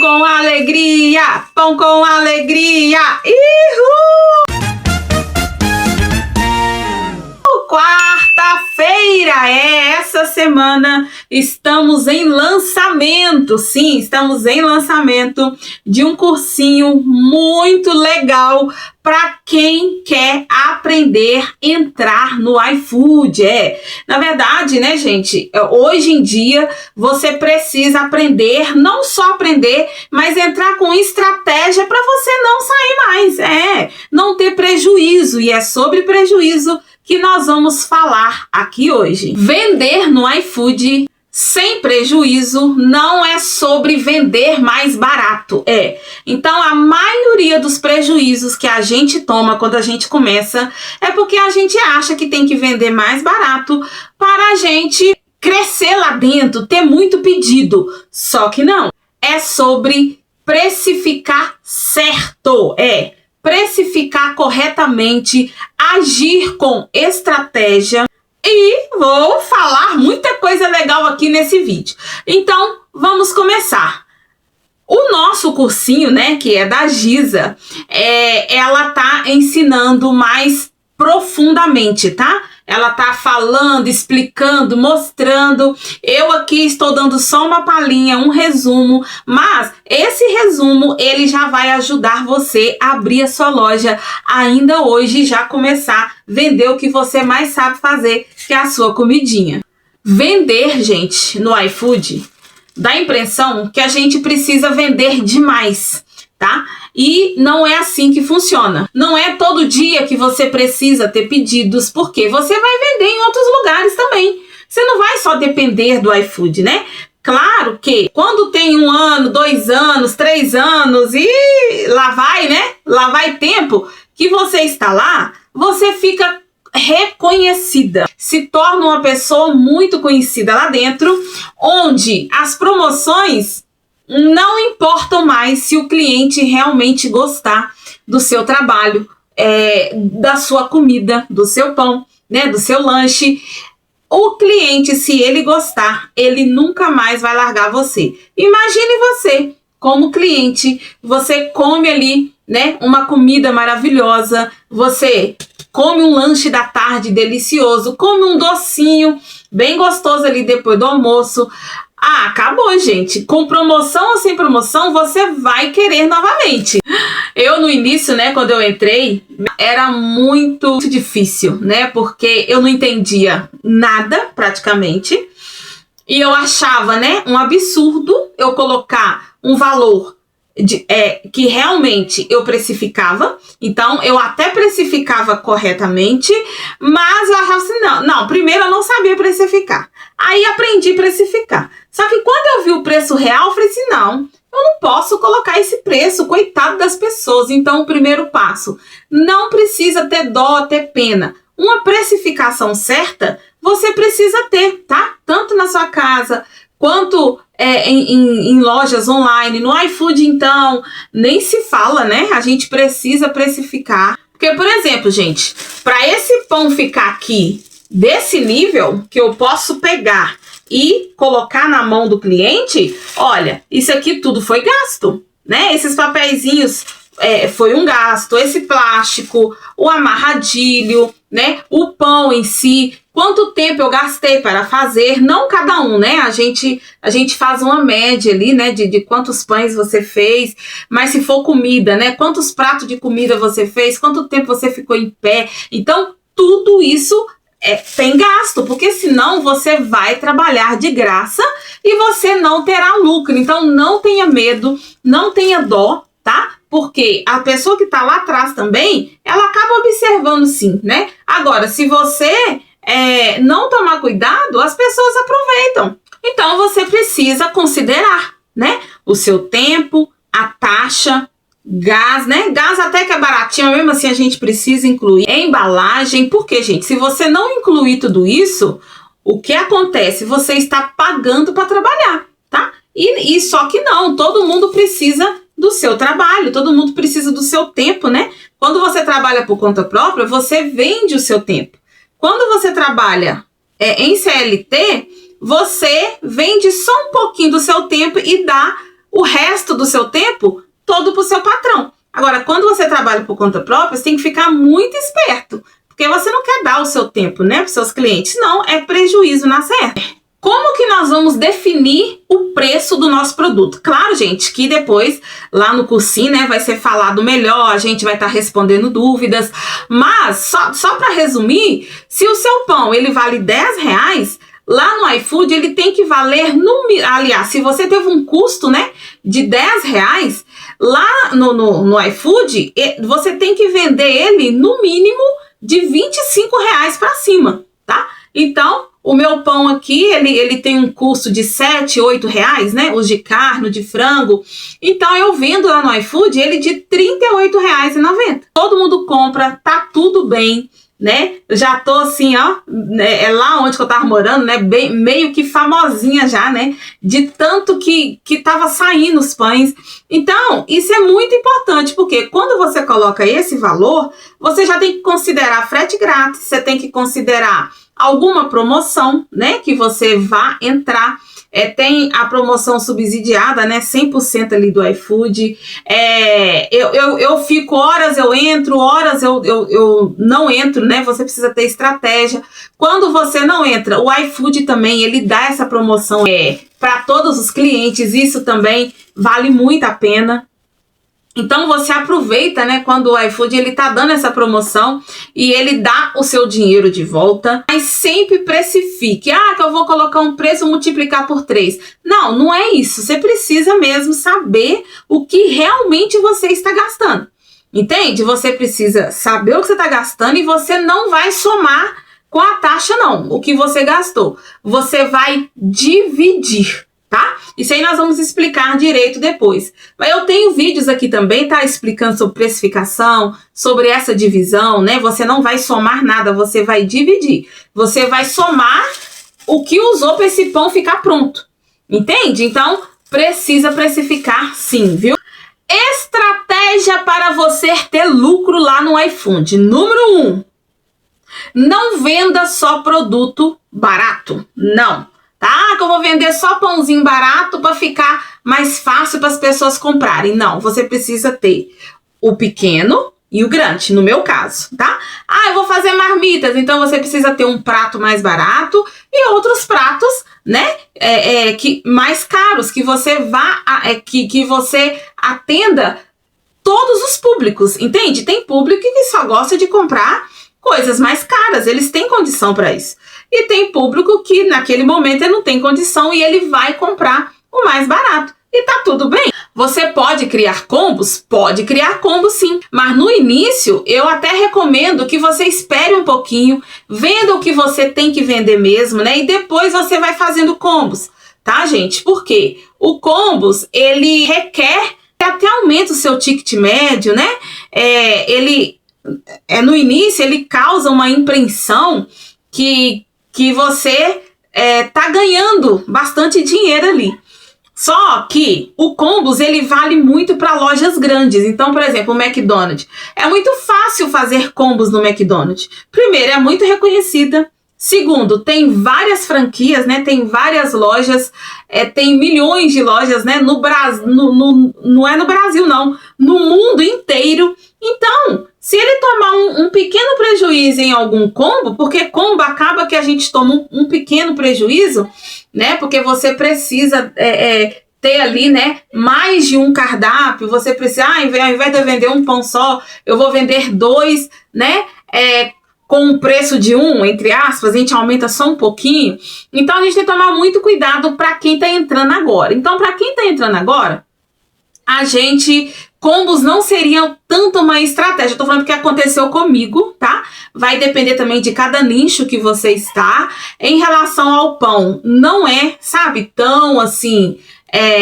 com alegria, pão com alegria. Ihu! Quarta-feira, essa semana estamos em lançamento, sim, estamos em lançamento de um cursinho muito legal para quem quer aprender a entrar no iFood. Na verdade, né, gente, hoje em dia você precisa aprender, não só aprender, mas entrar com estratégia para você não sair mais, não ter prejuízo, e é sobre prejuízo que nós vamos falar aqui hoje. Vender no iFood sem prejuízo não é sobre vender mais barato, Então, a maioria dos prejuízos que a gente toma quando a gente começa é porque a gente acha que tem que vender mais barato para a gente crescer lá dentro, ter muito pedido. Só que não. É sobre precificar certo, precificar corretamente, agir com estratégia, e vou falar muita coisa legal aqui nesse vídeo. Então, vamos começar. O nosso cursinho, né, que é da Giza, ela tá ensinando mais profundamente, tá? Ela tá falando, explicando, mostrando. Eu aqui estou dando só uma palhinha, um resumo, mas esse resumo ele já vai ajudar você a abrir a sua loja ainda hoje e já começar a vender o que você mais sabe fazer, que é a sua comidinha. Vender, gente, no iFood dá a impressão que a gente precisa vender demais, tá? E não é assim que funciona. Não é todo dia que você precisa ter pedidos, porque você vai vender em outros lugares também. Você não vai só depender do iFood, né? Claro que quando tem 1 ano, 2 anos, 3 anos e lá vai, né? Lá vai tempo que você está lá, você fica reconhecida, se torna uma pessoa muito conhecida lá dentro, onde as promoções não importam mais se o cliente realmente gostar do seu trabalho, da sua comida, do seu pão, né, do seu lanche. O cliente, se ele gostar, ele nunca mais vai largar você. Imagine você como cliente, você come ali, né, uma comida maravilhosa, você come um lanche da tarde delicioso, come um docinho bem gostoso ali depois do almoço. Acabou, gente. Com promoção ou sem promoção, você vai querer novamente. Eu, no início, né, quando eu entrei, era muito difícil, né, porque eu não entendia nada, praticamente, e eu achava, né, um absurdo eu colocar um valor que realmente eu precificava. Então, eu até precificava corretamente, mas eu achava assim, não, primeiro eu não sabia precificar. Aí aprendi a precificar. Só que quando eu vi o preço real, eu falei assim, não, eu não posso colocar esse preço, coitado das pessoas. Então, o primeiro passo, não precisa ter dó, ter pena. Uma precificação certa, você precisa ter, tá? Tanto na sua casa, quanto em lojas online, no iFood, então, nem se fala, né? A gente precisa precificar. Porque, por exemplo, gente, para esse pão ficar aqui desse nível, que eu posso pegar e colocar na mão do cliente, olha, isso aqui tudo foi gasto, né? Esses papeizinhos foi um gasto, esse plástico, o amarradilho, né? O pão em si, quanto tempo eu gastei para fazer, não cada um, né? A gente faz uma média ali, né? De quantos pães você fez, mas se for comida, né? Quantos pratos de comida você fez, quanto tempo você ficou em pé. Então, tudo isso tem gasto, porque senão você vai trabalhar de graça e você não terá lucro. Então, não tenha medo, não tenha dó, tá? Porque a pessoa que tá lá atrás também, ela acaba observando sim, né? Agora, se você não tomar cuidado, as pessoas aproveitam. Então, você precisa considerar, né? O seu tempo, a taxa, gás, né? Gás até que é baratinho, mesmo assim a gente precisa incluir. Embalagem, porque, gente, se você não incluir tudo isso, o que acontece? Você está pagando para trabalhar, tá? E só que não, todo mundo precisa do seu trabalho, todo mundo precisa do seu tempo, né? Quando você trabalha por conta própria, você vende o seu tempo. Quando você trabalha em CLT, você vende só um pouquinho do seu tempo e dá o resto do seu tempo todo para o seu patrão. Agora, quando você trabalha por conta própria, você tem que ficar muito esperto, porque você não quer dar o seu tempo, né, para os seus clientes, não, é prejuízo na certa. Como que nós vamos definir o preço do nosso produto? Claro, gente, que depois lá no cursinho, né, vai ser falado melhor, a gente vai estar respondendo dúvidas, mas só para resumir, se o seu pão ele vale R$10, lá no iFood ele tem que valer, aliás, se você teve um custo, né, de R$10, lá no iFood você tem que vender ele no mínimo de R$25 para cima, tá? Então, o meu pão aqui, ele tem um custo de R$7, R$8, né? Os de carne, de frango. Então, eu vendo lá no iFood ele de R$38,90. Todo mundo compra, tá tudo bem, né? Eu já tô assim, ó, né? É lá onde que eu tava morando, né? Bem, meio que famosinha já, né? De tanto que tava saindo os pães. Então, isso é muito importante, porque quando você coloca esse valor, você já tem que considerar frete grátis, você tem que considerar alguma promoção, né, que você vá entrar, tem a promoção subsidiada, né, 100% ali do iFood, eu fico horas, eu entro, horas eu não entro, né, você precisa ter estratégia. Quando você não entra, o iFood também, ele dá essa promoção para todos os clientes, isso também vale muito a pena. Então você aproveita, né, quando o iFood ele tá dando essa promoção e ele dá o seu dinheiro de volta, mas sempre precifique. Que eu vou colocar um preço e multiplicar por 3. Não, não é isso. Você precisa mesmo saber o que realmente você está gastando. Entende? Você precisa saber o que você está gastando e você não vai somar com a taxa, não. O que você gastou. Você vai dividir. Tá? Isso aí nós vamos explicar direito depois. Mas eu tenho vídeos aqui também, tá? Explicando sobre precificação, sobre essa divisão, né? Você não vai somar nada, você vai dividir. Você vai somar o que usou para esse pão ficar pronto. Entende? Então, precisa precificar sim, viu? Estratégia para você ter lucro lá no iFood. Número 1. Não venda só produto barato. Não. Tá? Que eu vou vender só pãozinho barato para ficar mais fácil para as pessoas comprarem. Não, você precisa ter o pequeno e o grande, no meu caso, tá? Eu vou fazer marmitas, então você precisa ter um prato mais barato e outros pratos, né, mais caros, que você vá, que você atenda todos os públicos, entende? Tem público que só gosta de comprar coisas mais caras, eles têm condição para isso. E tem público que naquele momento ele não tem condição e ele vai comprar o mais barato. E tá tudo bem. Você pode criar combos? Pode criar combos sim. Mas no início eu até recomendo que você espere um pouquinho, venda o que você tem que vender mesmo, né? E depois você vai fazendo combos, tá, gente? Porque o combos, ele requer até aumenta o seu ticket médio, né? No início ele causa uma impressão que você tá ganhando bastante dinheiro ali. Só que o combos ele vale muito para lojas grandes. Então, por exemplo, o McDonald's. É muito fácil fazer combos no McDonald's. Primeiro, é muito reconhecida. Segundo, tem várias franquias, né? Tem várias lojas, tem milhões de lojas, né? No Brasil, não é no Brasil, não. No mundo inteiro. Então, se ele tomar um pequeno prejuízo em algum combo, porque combo acaba que a gente toma um pequeno prejuízo, né? Porque você precisa ter ali, né, mais de um cardápio, você precisa, ao invés de eu vender um pão só, eu vou vender 2, né? Com o preço de um, entre aspas, a gente aumenta só um pouquinho. Então, a gente tem que tomar muito cuidado para quem está entrando agora. Então, para quem está entrando agora, combos não seriam tanto uma estratégia. Eu tô falando porque aconteceu comigo, tá? Vai depender também de cada nicho que você está. Em relação ao pão, não é, sabe, tão assim...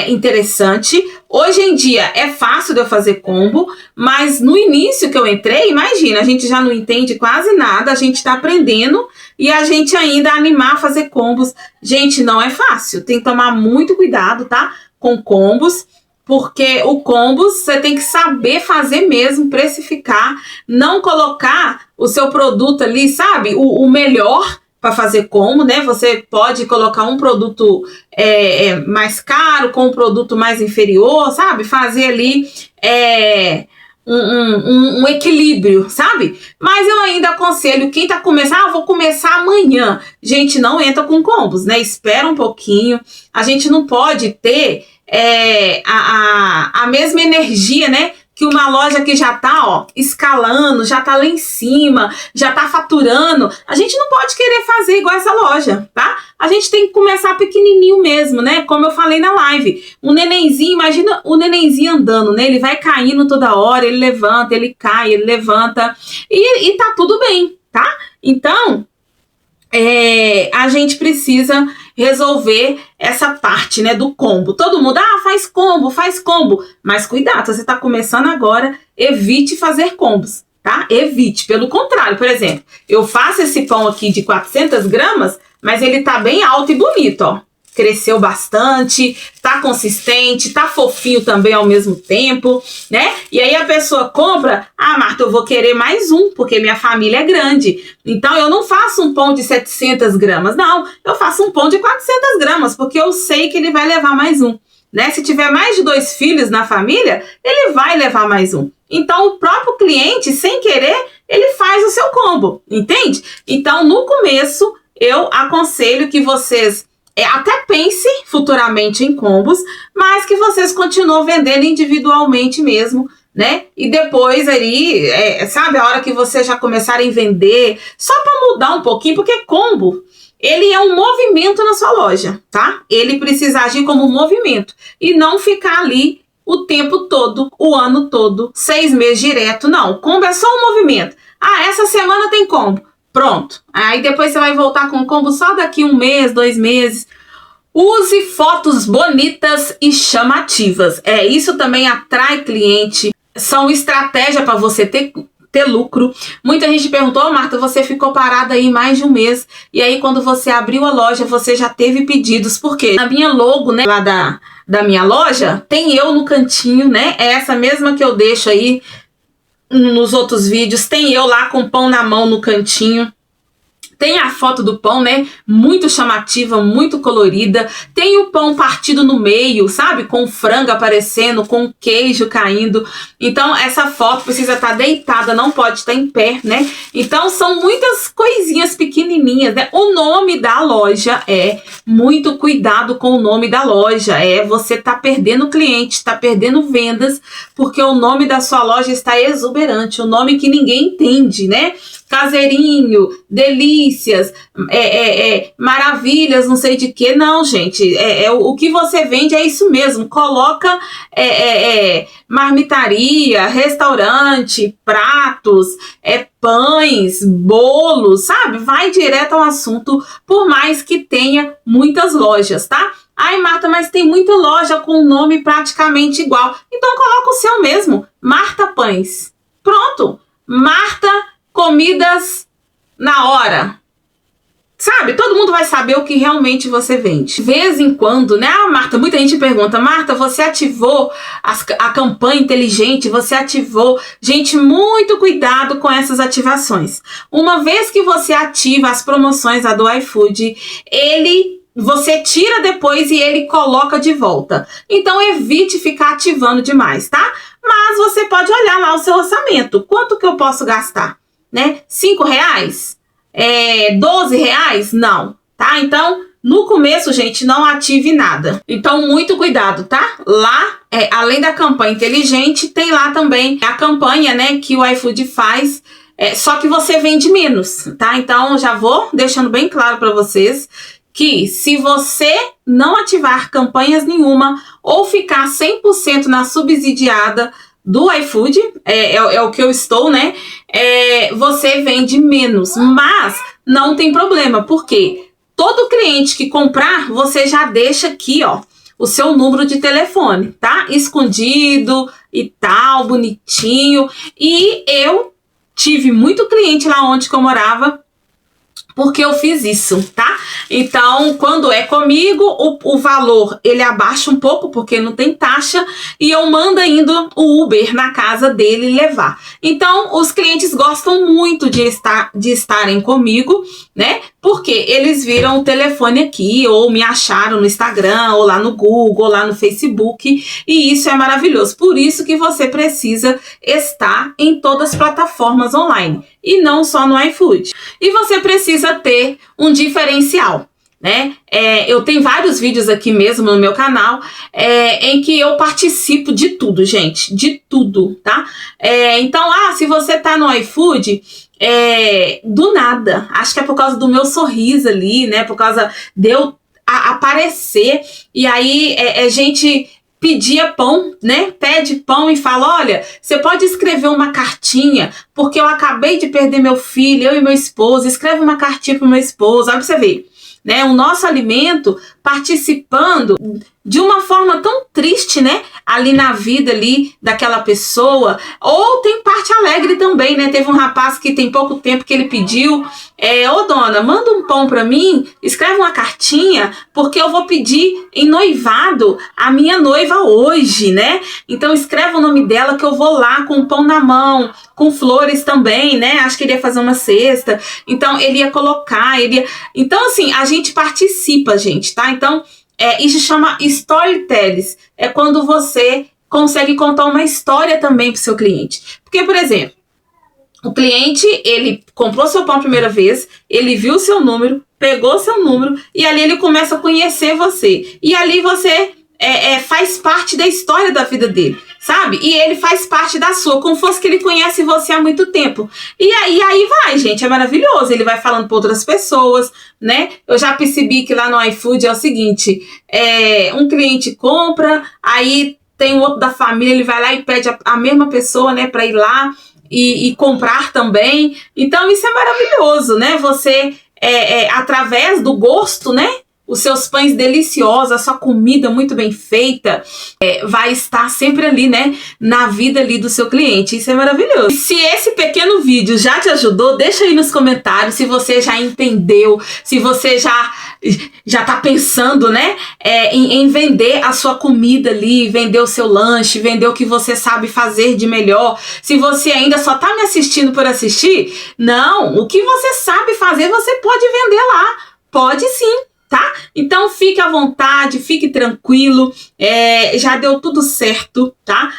interessante. Hoje em dia é fácil de eu fazer combo, mas no início que eu entrei, imagina, a gente já não entende quase nada, a gente tá aprendendo e a gente ainda animar a fazer combos. Gente, não é fácil, tem que tomar muito cuidado, tá? Com combos, porque o combos você tem que saber fazer mesmo, precificar, não colocar o seu produto ali, sabe? O melhor, para fazer combo, né? Você pode colocar um produto mais caro com um produto mais inferior, sabe? Fazer ali um equilíbrio, sabe? Mas eu ainda aconselho quem tá começando, vou começar amanhã. Gente, não entra com combos, né? Espera um pouquinho. A gente não pode ter a mesma energia, né? Que uma loja que já tá, ó, escalando, já tá lá em cima, já tá faturando. A gente não pode querer fazer igual essa loja, tá? A gente tem que começar pequenininho mesmo, né? Como eu falei na live. O nenenzinho, imagina o nenenzinho andando, né? Ele vai caindo toda hora, ele levanta, ele cai, ele levanta. E tá tudo bem, tá? Então, a gente precisa resolver essa parte, né, do combo. Todo mundo, faz combo. Mas cuidado, se você tá começando agora, evite fazer combos, tá? Evite. Pelo contrário, por exemplo, eu faço esse pão aqui de 400 gramas, mas ele tá bem alto e bonito, ó. Cresceu bastante, tá consistente, tá fofinho também ao mesmo tempo, né? E aí a pessoa compra, Marta, eu vou querer mais um, porque minha família é grande. Então eu não faço um pão de 700 gramas, não. Eu faço um pão de 400 gramas, porque eu sei que ele vai levar mais um, né? Se tiver mais de 2 filhos na família, ele vai levar mais um. Então o próprio cliente, sem querer, ele faz o seu combo, entende? Então no começo, eu aconselho que vocês até pense futuramente em combos, mas que vocês continuem vendendo individualmente mesmo, né? E depois ali, sabe, a hora que vocês já começarem a vender, só para mudar um pouquinho, porque combo, ele é um movimento na sua loja, tá? Ele precisa agir como um movimento e não ficar ali o tempo todo, o ano todo, 6 meses direto, não. Combo é só um movimento. Essa semana tem combo. Pronto. Aí depois você vai voltar com o combo só daqui 1 mês, 2 meses. Use fotos bonitas e chamativas. Isso também atrai cliente. São estratégia para você ter lucro. Muita gente perguntou, Marta, você ficou parada aí mais de 1 mês. E aí quando você abriu a loja, você já teve pedidos. Por quê? Na minha logo, né, lá da minha loja, tem eu no cantinho, né? É essa mesma que eu deixo aí nos outros vídeos, tem eu lá com o pão na mão no cantinho. Tem a foto do pão, né? Muito chamativa, muito colorida. Tem o pão partido no meio, sabe? Com o frango aparecendo, com o queijo caindo. Então, essa foto precisa estar deitada, não pode estar em pé, né? Então, são muitas coisinhas pequenininhas, né? O nome da loja muito cuidado com o nome da loja. Você tá perdendo cliente, tá perdendo vendas, porque o nome da sua loja está exuberante. O nome que ninguém entende, né? Caseirinho, delícias, maravilhas, não sei de que. Não, gente, o que você vende é isso mesmo. Coloca marmitaria, restaurante, pratos, pães, bolos, sabe? Vai direto ao assunto, por mais que tenha muitas lojas, tá? Marta, mas tem muita loja com nome praticamente igual. Então coloca o seu mesmo, Marta Pães. Pronto, Marta Comidas na hora. Sabe? Todo mundo vai saber o que realmente você vende. De vez em quando, né? Marta, muita gente pergunta, Marta, você ativou a campanha inteligente? Você ativou? Gente, muito cuidado com essas ativações. Uma vez que você ativa as promoções do iFood, você tira depois e ele coloca de volta. Então, evite ficar ativando demais, tá? Mas você pode olhar lá o seu orçamento. Quanto que eu posso gastar? Né? R$5? R$12? Não, tá? Então, no começo, gente, não ative nada. Então, muito cuidado, tá? Lá, além da campanha inteligente, tem lá também a campanha, né, que o iFood faz, só que você vende menos, tá? Então, já vou deixando bem claro para vocês que se você não ativar campanhas nenhuma ou ficar 100% na subsidiada do iFood, é o que eu estou, né? Você vende menos, mas não tem problema, porque todo cliente que comprar, você já deixa aqui, ó, o seu número de telefone, tá? Escondido e tal, bonitinho. E eu tive muito cliente lá onde que eu morava porque eu fiz isso, tá? Então, quando é comigo, o valor ele abaixa um pouco, porque não tem taxa, e eu mando ainda o Uber na casa dele levar. Então, os clientes gostam muito de estarem comigo, né? Porque eles viram o telefone aqui, ou me acharam no Instagram, ou lá no Google, ou lá no Facebook, e isso é maravilhoso. Por isso que você precisa estar em todas as plataformas online, e não só no iFood. E você precisa ter um diferencial, né? Eu tenho vários vídeos aqui mesmo no meu canal em que eu participo de tudo, gente, de tudo, tá? Então, se você tá no iFood, do nada, acho que é por causa do meu sorriso ali, né? Por causa de eu aparecer, e aí gente pedia pão, né? Pede pão e fala, olha, você pode escrever uma cartinha, porque eu acabei de perder meu filho, eu e meu esposo, escreve uma cartinha pro meu esposo, olha pra você ver, né? O nosso alimento participando de uma forma tão triste, né? Ali na vida ali daquela pessoa, ou tem parte alegre também, né? Teve um rapaz que tem pouco tempo que ele pediu, ô dona, manda um pão pra mim, escreve uma cartinha, porque eu vou pedir em noivado a minha noiva hoje, né? Então escreve o nome dela que eu vou lá com o pão na mão, com flores também, né? Acho que ele ia fazer uma cesta, então ele ia colocar, então assim, a gente participa, gente, tá? Então, isso chama storytelling. É quando você consegue contar uma história também para o seu cliente. Porque, por exemplo, o cliente, ele comprou seu pão a primeira vez, ele viu o seu número, pegou seu número, e ali ele começa a conhecer você. E ali você faz parte da história da vida dele, sabe? E ele faz parte da sua, como fosse que ele conhece você há muito tempo. E aí vai, gente, é maravilhoso. Ele vai falando para outras pessoas, né? Eu já percebi que lá no iFood é o seguinte, um cliente compra, aí tem um outro da família, ele vai lá e pede a mesma pessoa, né, para ir lá e comprar também. Então isso é maravilhoso, né? Você, através do gosto, né? Os seus pães deliciosos, a sua comida muito bem feita, vai estar sempre ali, né, na vida ali do seu cliente. Isso é maravilhoso. E se esse pequeno vídeo já te ajudou, deixa aí nos comentários se você já entendeu, se você já tá pensando, né, em vender a sua comida ali, vender o seu lanche, vender o que você sabe fazer de melhor. Se você ainda só tá me assistindo por assistir, não, o que você sabe fazer você pode vender lá, pode sim. Tá? Então fique à vontade, fique tranquilo, já deu tudo certo, tá?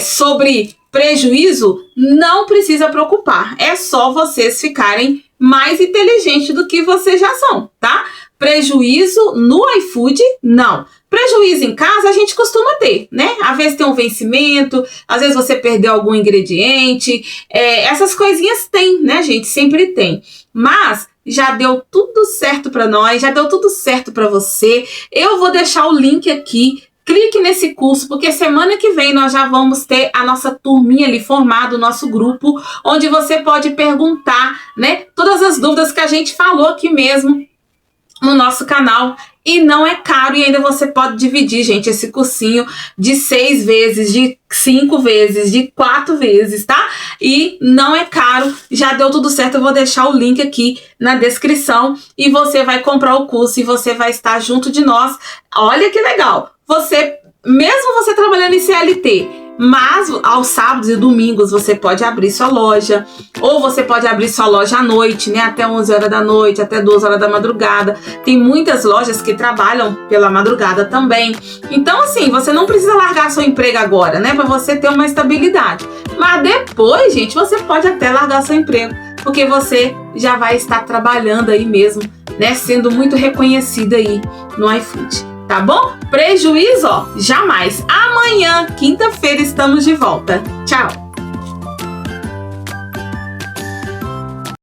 Sobre prejuízo, não precisa preocupar, é só vocês ficarem mais inteligentes do que vocês já são, tá? Prejuízo no iFood, não. Prejuízo em casa a gente costuma ter, né? Às vezes tem um vencimento, às vezes você perdeu algum ingrediente, essas coisinhas tem, né, gente? Sempre tem. Mas já deu tudo certo para nós, já deu tudo certo para você. Eu vou deixar o link aqui. Clique nesse curso, porque semana que vem nós já vamos ter a nossa turminha ali formada, o nosso grupo, onde você pode perguntar, né, todas as dúvidas que a gente falou aqui mesmo no nosso canal. E não é caro, e ainda você pode dividir, gente, esse cursinho de 6 vezes, de 5 vezes, de 4 vezes, tá? E não é caro, já deu tudo certo, eu vou deixar o link aqui na descrição e você vai comprar o curso e você vai estar junto de nós. Olha que legal! Mesmo você trabalhando em CLT, mas aos sábados e domingos você pode abrir sua loja, ou você pode abrir sua loja à noite, né, até 11 horas da noite, até 2 horas da madrugada. Tem muitas lojas que trabalham pela madrugada também. Então, assim, você não precisa largar seu emprego agora, né, para você ter uma estabilidade. Mas depois, gente, você pode até largar seu emprego, porque você já vai estar trabalhando aí mesmo, né, sendo muito reconhecida aí no iFood. Tá bom? Prejuízo, ó, jamais. Amanhã, quinta-feira, estamos de volta. Tchau!